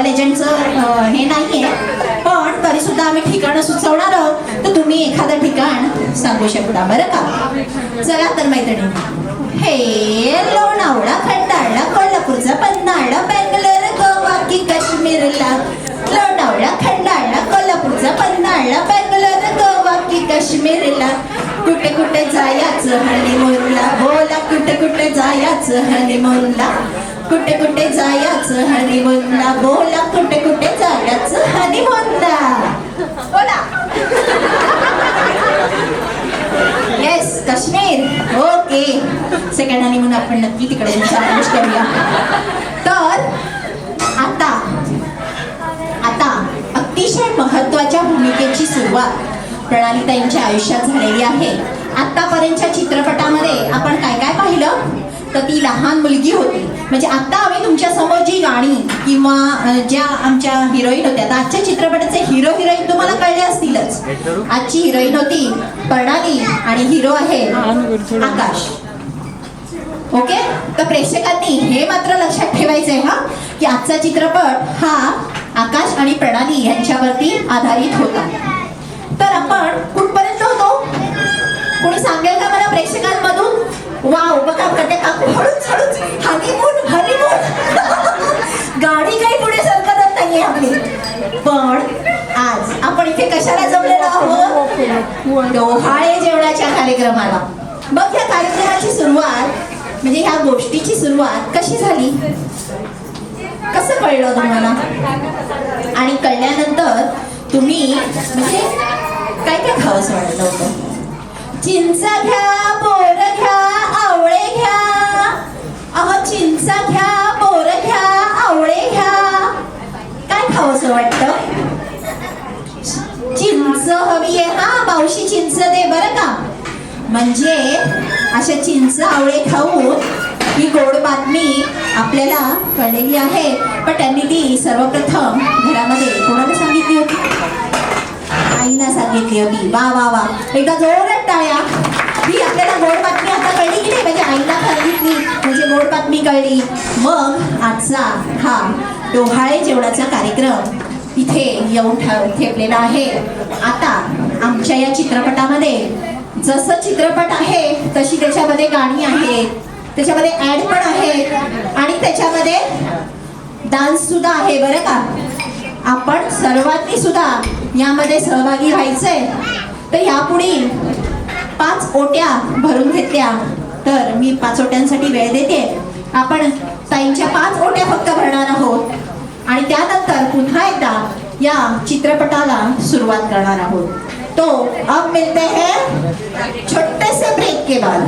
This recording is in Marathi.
ट्रॅव्हल एजंटचं हे नाहीये, पण तरी सुद्धा आम्ही ठिकाणं सुचवणार आहोत, तर तुम्ही एखादं ठिकाण सांगू शकता बरं का. चला तर मैत्रिणी, हे लोणावळा, खंडाळा, कोल्हापूरचा पन्हाळा, बेंगलोर, गोवा की काश्मीरला. लोणावळा, खंडाळा, कोल्हापूरचा पन्हाळा, बेंगलोर, गोवा की काश्मीरला. कुठे कुठे जायचं हनीमूनला, बोला कुठे कुठे जायचं हनीमूनला. कुठे कुठे जायचं हनीमूनला, बोला कुठे कुठे जायचं हनीमूनला. बोला. Yes, Kashmir. Okay, second honeymoon आपण नक्की तिकडे करूया. तर आता अतिशय महत्वाच्या भूमिकेची सुरुवात प्रणालीताईंच्या आयुष्यात झालेली आहे. आतापर्यंतच्या चित्रपटामध्ये आपण काय काय पाहिलं, तर ती लहान मुलगी होती. म्हणजे आता आम्ही तुमच्या समोर जी गाणी किंवा ज्या आमच्या हिरोईन होत्या, तर आजच्या चित्रपटाचे हिरो हिरोईन तुम्हाला कळले असतीलच. आजची हिरोईन होती प्रणाली आणि हिरो आहे आकाश. ओके, तर प्रेक्षकांनी हे मात्र लक्षात ठेवायचंय हा, की आजचा चित्रपट हा आकाश आणि प्रणाली यांच्यावरती आधारित होता. तर आपण कुठपर्यंत होतो, कोणी सांगेल का मला प्रेक्षकांमधून? वाव, बघा कटे काकू हळूच हळूच हनीमून हनीमून. गाडी काही पुढे सरकत नाहीये आपली. पण आज आपण इथे कशाला जमलेलो आहोत? डोहाळे जेवणाच्या कार्यक्रमाला. मग या कार्यक्रमाची सुरुवात म्हणजे ह्या गोष्टीची सुरुवात कशी झाली, कसं कळलं तुम्हाला? आणि कळल्यानंतर तुम्ही म्हणजे काय काय खावंसं वाटलं होतं? चिंचा घ्या, बोर घ्या, आवळे घ्या. अहो, चिंचा घ्या, बोर घ्या, आवळे घ्या. काय खावंसं वाटतं? चिंच हवी आहे. हा मावशी, चिंच दे बरं का. म्हणजे अशा चिंच आवळे खाऊन ही गोड बातमी आपल्याला कळलेली आहे. पण त्यांनी ती सर्वप्रथम घरामध्ये कोणाला सांगितली होती? आईना सांगितली होती. वा वा वा, एकदा जोरात टाळ्या. ही आपल्याला गोड बातमी आता कळली की नाही? म्हणजे आईला सांगितली म्हणजे गोड बातमी कळली. मग आजचा हा डोहाळे जेवणाचा कार्यक्रम इथे येऊन ठेवलेला आहे. आता आमच्या या चित्रपटामध्ये जसं चित्रपट आहे तशी त्याच्यामध्ये गाणी आहेत, त्याच्यामध्ये ऍड पण आहे आणि त्याच्यामध्ये डान्स सुद्धा आहे बरं का. आपण सर्वांनी सुद्धा यामध्ये सहभागी व्हायचंय. तर यापुढील 5 ओट्या भरून घेतल्या तर मी 5 ओट्यांसाठी वेळ देते. आपण ताईंच्या 5 ओट्या फक्त भरणार आहोत आणि त्यानंतर पुन्हा एकदा या चित्रपटाला सुरुवात करणार आहोत. तो अब मिलते हैं छोटे से ब्रेक के बाद.